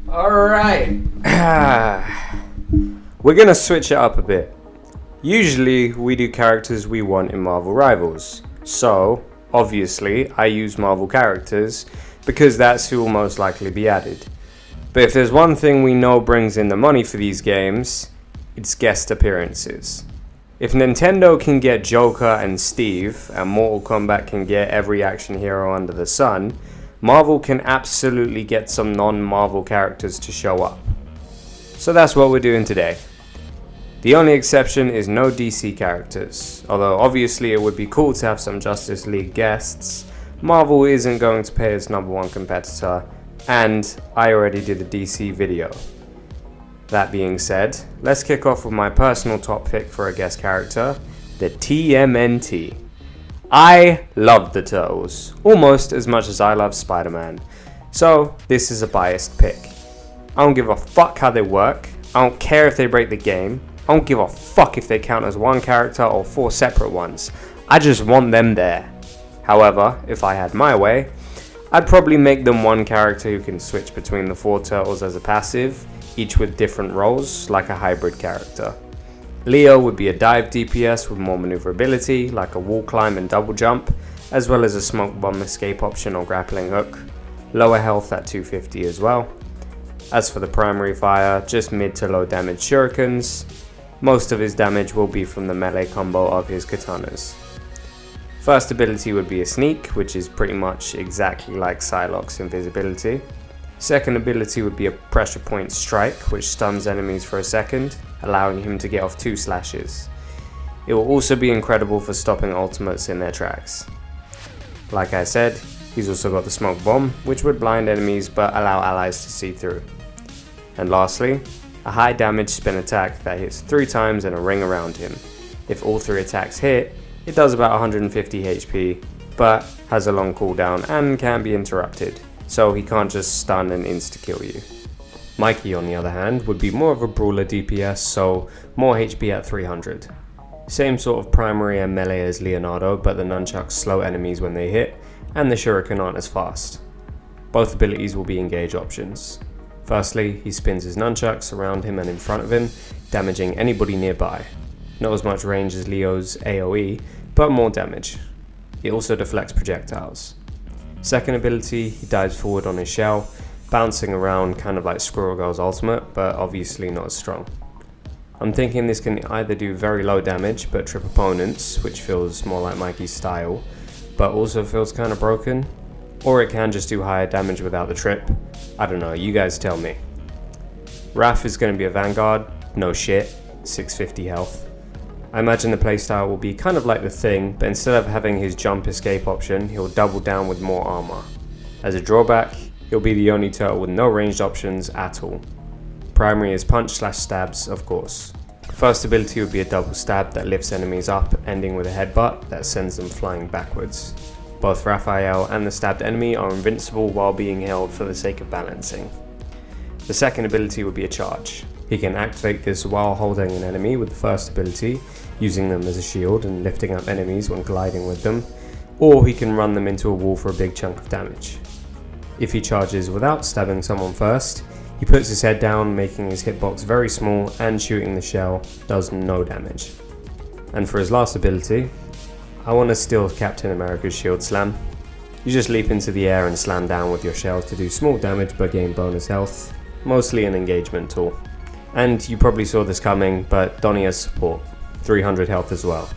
Alright. We're gonna switch it up a bit. Usually we do characters we want in Marvel Rivals. So, obviously, I use Marvel characters because that's who will most likely be added. But if there's one thing we know brings in the money for these games, it's guest appearances. If Nintendo can get Joker and Steve, and Mortal Kombat can get every action hero under the sun, Marvel can absolutely get some non-Marvel characters to show up. So that's what we're doing today. The only exception is no DC characters. Although obviously it would be cool to have some Justice League guests, Marvel isn't going to pay its #1 competitor, and I already did a DC video. That being said, let's kick off with my personal top pick for a guest character, the TMNT. I love the Turtles, almost as much as I love Spider-Man, so this is a biased pick. I don't give a fuck how they work, I don't care if they break the game, I don't give a fuck if they count as one character or 4 separate ones, I just want them there. However, if I had my way, I'd probably make them one character who can switch between the 4 turtles as a passive, each with different roles, like a hybrid character. Leo would be a dive DPS with more maneuverability, like a wall climb and double jump, as well as a smoke bomb escape option or grappling hook. Lower health at 250 as well. As for the primary fire, just mid to low damage shurikens. Most of his damage will be from the melee combo of his katanas. First ability would be a sneak, which is pretty much exactly like Psylocke's invisibility. Second ability would be a pressure point strike, which stuns enemies for a second, allowing him to get off 2 slashes. It will also be incredible for stopping ultimates in their tracks. Like I said, he's also got the smoke bomb, which would blind enemies but allow allies to see through. And lastly, a high damage spin attack that hits 3 times in a ring around him. If all 3 attacks hit, it does about 150 HP, but has a long cooldown and can be interrupted, so he can't just stun and insta-kill you. Mikey, on the other hand, would be more of a brawler DPS, so more HP at 300. Same sort of primary and melee as Leonardo, but the nunchucks slow enemies when they hit, and the shuriken aren't as fast. Both abilities will be engage options. Firstly, he spins his nunchucks around him and in front of him, damaging anybody nearby. Not as much range as Leo's AoE, but more damage. It also deflects projectiles. Second ability, he dives forward on his shell, bouncing around kind of like Squirrel Girl's ultimate, but obviously not as strong. I'm thinking this can either do very low damage but trip opponents, which feels more like Mikey's style, but also feels kind of broken, or it can just do higher damage without the trip. I don't know, you guys tell me. Raph is going to be a Vanguard, no shit, 650 health. I imagine the playstyle will be kind of like the Thing, but instead of having his jump escape option, he'll double down with more armor. As a drawback, he'll be the only turtle with no ranged options at all. Primary is punch/stabs, of course. First ability would be a double stab that lifts enemies up, ending with a headbutt that sends them flying backwards. Both Raphael and the stabbed enemy are invincible while being held for the sake of balancing. The second ability would be a charge. He can activate this while holding an enemy with the first ability, using them as a shield and lifting up enemies when gliding with them, or he can run them into a wall for a big chunk of damage. If he charges without stabbing someone first, he puts his head down, making his hitbox very small, and shooting the shell does no damage. And for his last ability, I want to steal Captain America's shield slam. You just leap into the air and slam down with your shell to do small damage but gain bonus health, mostly an engagement tool. And you probably saw this coming, but Donnie has support, 300 health as well.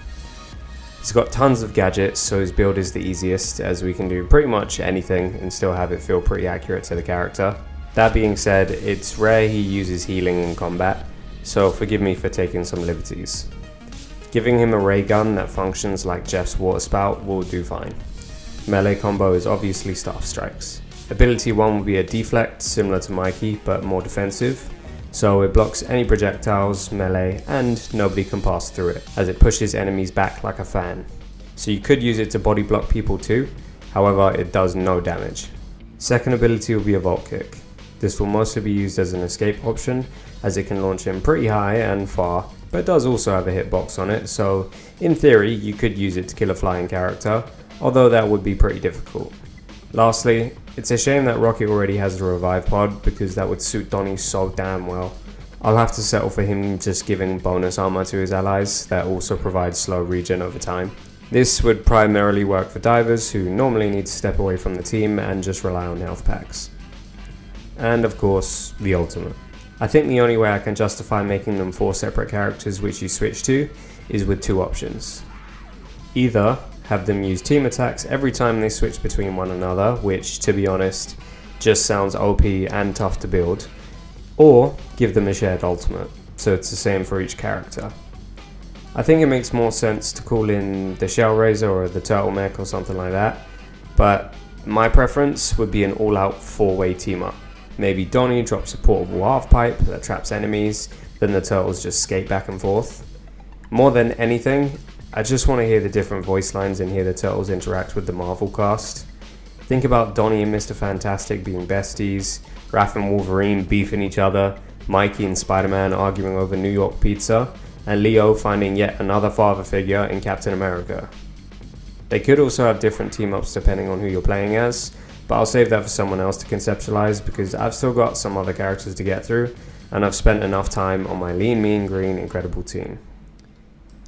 He's got tons of gadgets, so his build is the easiest, as we can do pretty much anything and still have it feel pretty accurate to the character. That being said, it's rare he uses healing in combat, so forgive me for taking some liberties. Giving him a ray gun that functions like Jeff's water spout will do fine. Melee combo is obviously staff strikes. Ability 1 will be a deflect, similar to Mikey, but more defensive. So it blocks any projectiles, melee, and nobody can pass through it, as it pushes enemies back like a fan. So you could use it to body block people too, however it does no damage. Second ability will be a vault kick. This will mostly be used as an escape option, as it can launch him pretty high and far, but does also have a hitbox on it, so in theory you could use it to kill a flying character, although that would be pretty difficult. Lastly, it's a shame that Rocket already has the revive pod because that would suit Donnie so damn well. I'll have to settle for him just giving bonus armor to his allies that also provides slow regen over time. This would primarily work for divers who normally need to step away from the team and just rely on health packs. And of course, the ultimate. I think the only way I can justify making them 4 separate characters which you switch to is with 2 options. Either have them use team attacks every time they switch between one another, which to be honest just sounds OP and tough to build, or give them a shared ultimate, so it's the same for each character. I think it makes more sense to call in the Shell Razor or the Turtlemech or something like that, but my preference would be an all-out 4-way team up. Maybe Donnie drops a portable half-pipe that traps enemies, then the turtles just skate back and forth. More than anything, I just want to hear the different voice lines and hear the turtles interact with the Marvel cast. Think about Donnie and Mr. Fantastic being besties, Raph and Wolverine beefing each other, Mikey and Spider-Man arguing over New York pizza, and Leo finding yet another father figure in Captain America. They could also have different team-ups depending on who you're playing as, but I'll save that for someone else to conceptualize because I've still got some other characters to get through, and I've spent enough time on my lean, mean, green, incredible team.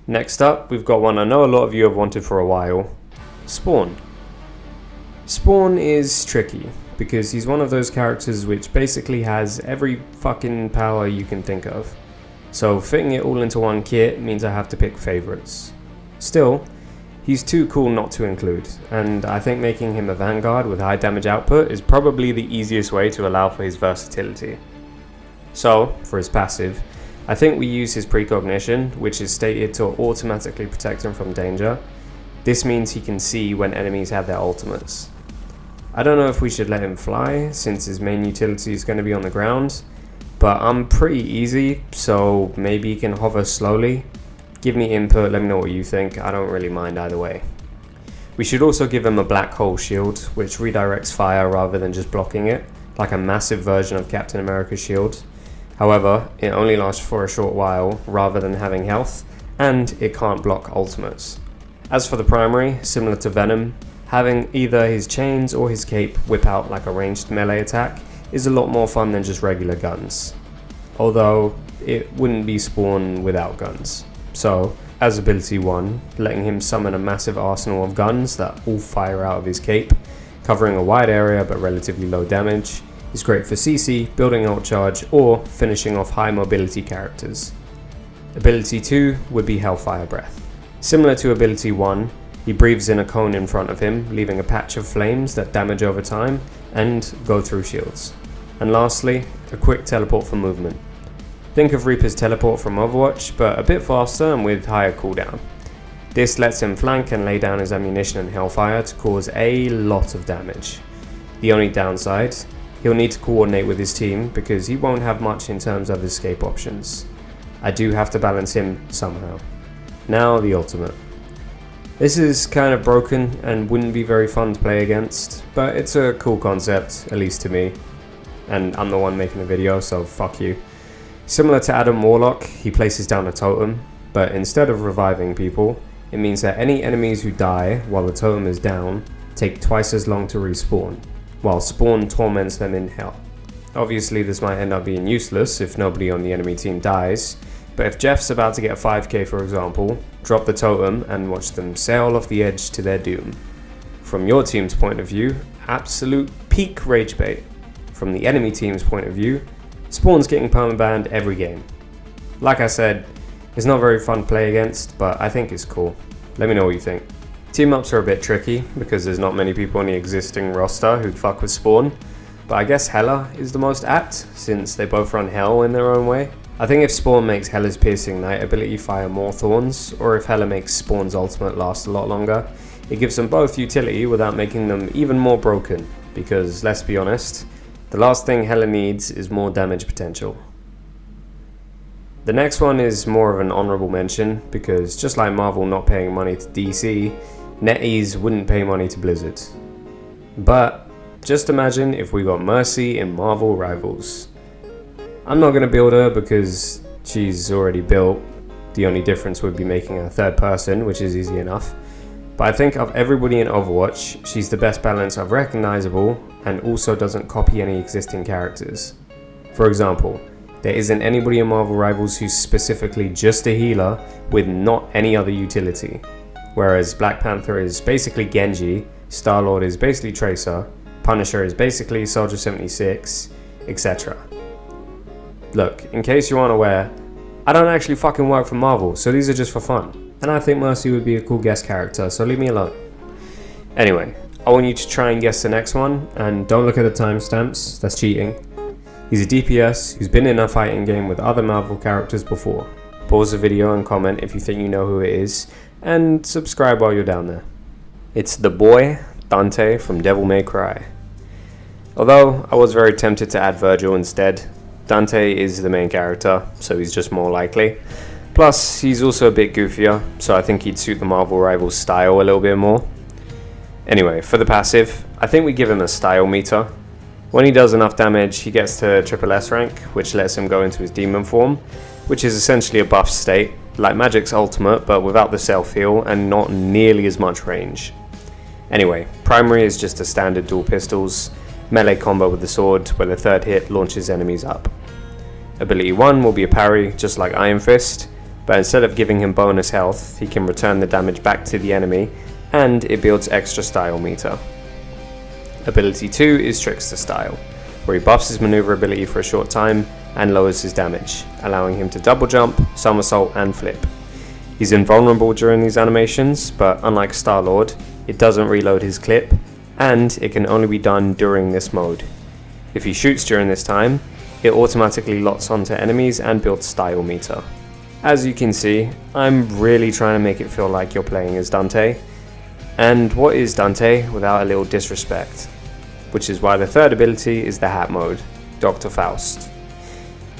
Next up, we've got one I know a lot of you have wanted for a while, Spawn. Spawn is tricky, because he's one of those characters which basically has every fucking power you can think of. So fitting it all into one kit means I have to pick favorites. Still, he's too cool not to include, and I think making him a Vanguard with high damage output is probably the easiest way to allow for his versatility. So, for his passive, I think we use his precognition, which is stated to automatically protect him from danger. This means he can see when enemies have their ultimates. I don't know if we should let him fly, since his main utility is going to be on the ground, but I'm pretty easy, so maybe he can hover slowly. Give me input, let me know what you think, I don't really mind either way. We should also give him a black hole shield, which redirects fire rather than just blocking it, like a massive version of Captain America's shield. However, it only lasts for a short while rather than having health, and it can't block ultimates. As for the primary, similar to Venom, having either his chains or his cape whip out like a ranged melee attack is a lot more fun than just regular guns. Although, it wouldn't be Spawn without guns. So, as ability 1, letting him summon a massive arsenal of guns that all fire out of his cape, covering a wide area but relatively low damage, is great for CC, building ult charge, or finishing off high mobility characters. Ability 2 would be Hellfire Breath. Similar to ability 1, he breathes in a cone in front of him, leaving a patch of flames that damage over time and go through shields. And lastly, a quick teleport for movement. Think of Reaper's teleport from Overwatch, but a bit faster and with higher cooldown. This lets him flank and lay down his ammunition and Hellfire to cause a lot of damage. The only downside, he'll need to coordinate with his team because he won't have much in terms of escape options. I do have to balance him somehow. Now the ultimate. This is kind of broken and wouldn't be very fun to play against, but it's a cool concept, at least to me. And I'm the one making the video, so fuck you. Similar to Adam Warlock, he places down a totem, but instead of reviving people, it means that any enemies who die while the totem is down take twice as long to respawn, while Spawn torments them in hell. Obviously this might end up being useless if nobody on the enemy team dies, but if Jeff's about to get a 5k for example, drop the totem and watch them sail off the edge to their doom. From your team's point of view, absolute peak rage bait. From the enemy team's point of view, Spawn's getting permabanned every game. Like I said, it's not very fun to play against, but I think it's cool. Let me know what you think. Team ups are a bit tricky because there's not many people on the existing roster who'd fuck with Spawn, but I guess Hela is the most apt since they both run Hell in their own way. I think if Spawn makes Hela's piercing knight ability fire more thorns, or if Hela makes Spawn's ultimate last a lot longer, it gives them both utility without making them even more broken, because let's be honest, the last thing Hela needs is more damage potential. The next one is more of an honorable mention, because just like Marvel not paying money to DC, NetEase wouldn't pay money to Blizzard. But just imagine if we got Mercy in Marvel Rivals. I'm not going to build her because she's already built, the only difference would be making her third person, which is easy enough. But I think of everybody in Overwatch, she's the best balance of recognizable and also doesn't copy any existing characters. For example, there isn't anybody in Marvel Rivals who's specifically just a healer with not any other utility. Whereas Black Panther is basically Genji, Star-Lord is basically Tracer, Punisher is basically Soldier 76, etc. Look, in case you aren't aware, I don't actually fucking work for Marvel, so these are just for fun. And I think Mercy would be a cool guest character, so leave me alone. Anyway, I want you to try and guess the next one, and don't look at the timestamps, that's cheating. He's a DPS who's been in a fighting game with other Marvel characters before. Pause the video and comment if you think you know who it is, and subscribe while you're down there. It's the boy, Dante from Devil May Cry. Although I was very tempted to add Virgil instead, Dante is the main character, so he's just more likely. Plus, he's also a bit goofier, so I think he'd suit the Marvel Rivals style a little bit more. Anyway, for the passive, I think we give him a style meter. When he does enough damage, he gets to SSS rank, which lets him go into his demon form, which is essentially a buff state, like Magic's ultimate, but without the self-heal and not nearly as much range. Anyway, primary is just a standard dual pistols, melee combo with the sword, where the third hit launches enemies up. Ability 1 will be a parry, just like Iron Fist, but instead of giving him bonus health, he can return the damage back to the enemy, and it builds extra style meter. Ability 2 is Trickster style, where he buffs his maneuverability for a short time and lowers his damage, allowing him to double jump, somersault and flip. He's invulnerable during these animations, but unlike Star-Lord, it doesn't reload his clip, and it can only be done during this mode. If he shoots during this time, it automatically locks onto enemies and builds style meter. As you can see, I'm really trying to make it feel like you're playing as Dante. And what is Dante without a little disrespect? Which is why the third ability is the hat mode, Dr. Faust.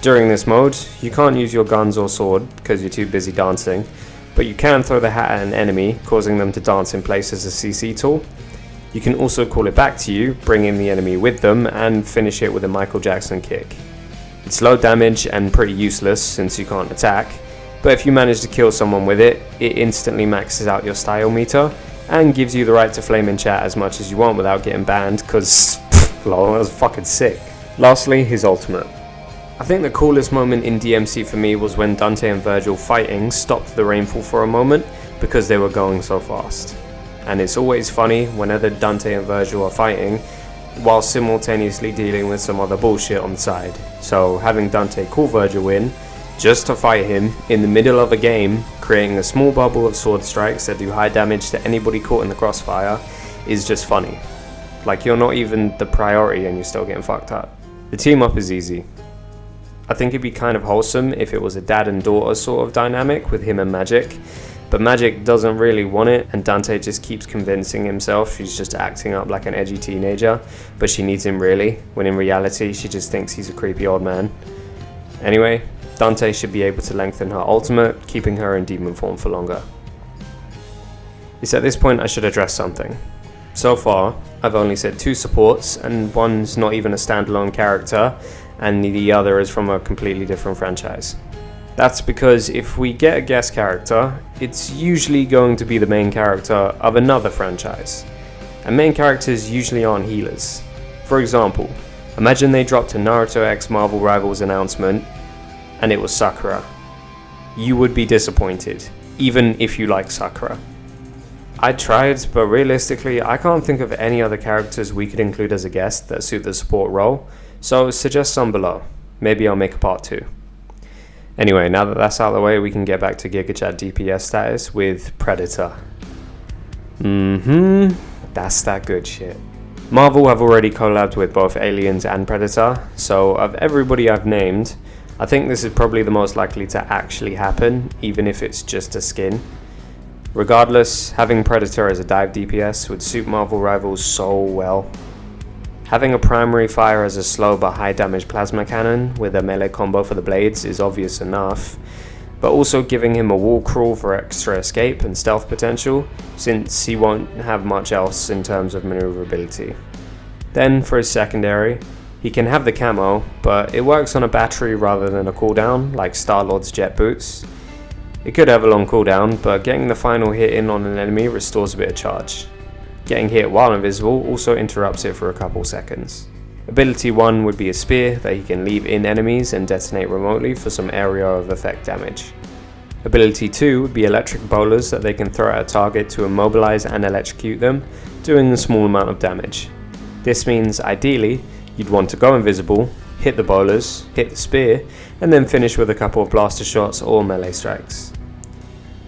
During this mode, you can't use your guns or sword because you're too busy dancing, but you can throw the hat at an enemy, causing them to dance in place as a CC tool. You can also call it back to you, bringing the enemy with them, and finish it with a Michael Jackson kick. It's low damage and pretty useless since you can't attack, but if you manage to kill someone with it, it instantly maxes out your style meter, and gives you the right to flame in chat as much as you want without getting banned, cause lol, that was fucking sick. Lastly, his ultimate. I think the coolest moment in DMC for me was when Dante and Virgil fighting stopped the rainfall for a moment because they were going so fast. And it's always funny whenever Dante and Virgil are fighting while simultaneously dealing with some other bullshit on the side. So having Dante call Virgil in just to fight him in the middle of a game, creating a small bubble of sword strikes that do high damage to anybody caught in the crossfire, is just funny. Like, you're not even the priority and you're still getting fucked up. The team up is easy. I think it'd be kind of wholesome if it was a dad and daughter sort of dynamic with him and Magic, but Magic doesn't really want it, and Dante just keeps convincing himself she's just acting up like an edgy teenager, but she needs him really, when in reality she just thinks he's a creepy old man. Anyway, Dante should be able to lengthen her ultimate, keeping her in demon form for longer. It's at this point I should address something. So far, I've only said 2 supports, and one's not even a standalone character, and the other is from a completely different franchise. That's because if we get a guest character, it's usually going to be the main character of another franchise. And main characters usually aren't healers. For example, imagine they dropped a Naruto X Marvel Rivals announcement and it was Sakura. You would be disappointed, even if you like Sakura. I tried, but realistically, I can't think of any other characters we could include as a guest that suit the support role, so suggest some below. Maybe I'll make a part 2. Anyway, now that that's out of the way, we can get back to GigaChat DPS status with Predator. That's that good shit. Marvel have already collabed with both Aliens and Predator, so of everybody I've named, I think this is probably the most likely to actually happen, even if it's just a skin. Regardless, having Predator as a dive DPS would suit Marvel Rivals so well. Having a primary fire as a slow but high damage plasma cannon with a melee combo for the blades is obvious enough, but also giving him a wall crawl for extra escape and stealth potential, since he won't have much else in terms of maneuverability. Then for his secondary, he can have the camo, but it works on a battery rather than a cooldown, like Star-Lord's jet boots. It could have a long cooldown, but getting the final hit in on an enemy restores a bit of charge. Getting hit while invisible also interrupts it for a couple seconds. Ability 1 would be a spear that he can leave in enemies and detonate remotely for some area of effect damage. Ability 2 would be electric bowlers that they can throw at a target to immobilize and electrocute them, doing a small amount of damage. This means, ideally, you'd want to go invisible, hit the bowlers, hit the spear, and then finish with a couple of blaster shots or melee strikes.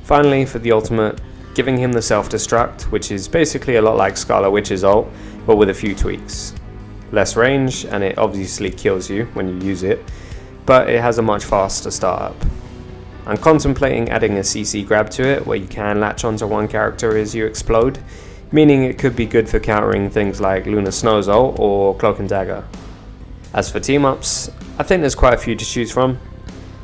Finally, for the ultimate, giving him the self-destruct, which is basically a lot like Scarlet Witch's ult, but with a few tweaks. Less range, and it obviously kills you when you use it, but it has a much faster startup. I'm contemplating adding a CC grab to it, where you can latch onto one character as you explode, meaning it could be good for countering things like Luna Snow's ult or Cloak and Dagger. As for team-ups, I think there's quite a few to choose from.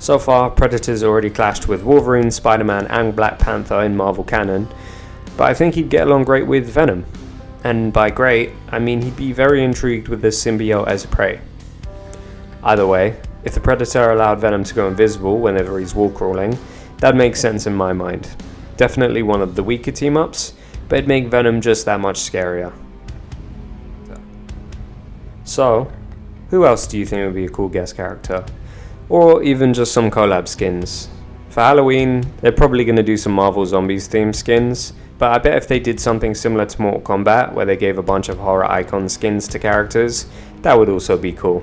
So far, Predator's already clashed with Wolverine, Spider-Man and Black Panther in Marvel canon, but I think he'd get along great with Venom. And by great, I mean he'd be very intrigued with this symbiote as prey. Either way, if the Predator allowed Venom to go invisible whenever he's wall crawling, that makes sense in my mind. Definitely one of the weaker team-ups, but it'd make Venom just that much scarier. So, who else do you think would be a cool guest character? Or even just some collab skins? For Halloween, they're probably going to do some Marvel Zombies themed skins, but I bet if they did something similar to Mortal Kombat, where they gave a bunch of horror icon skins to characters, that would also be cool.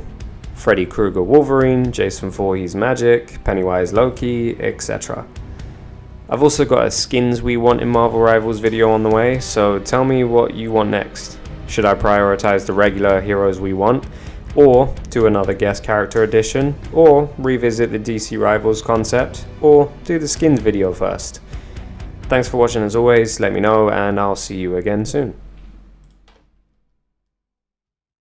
Freddy Krueger Wolverine, Jason Voorhees Magic, Pennywise Loki, etc. I've also got a skins we want in Marvel Rivals video on the way, so tell me what you want next. Should I prioritize the regular heroes we want, or do another guest character edition, or revisit the DC Rivals concept, or do the skins video first? Thanks for watching as always, let me know and I'll see you again soon.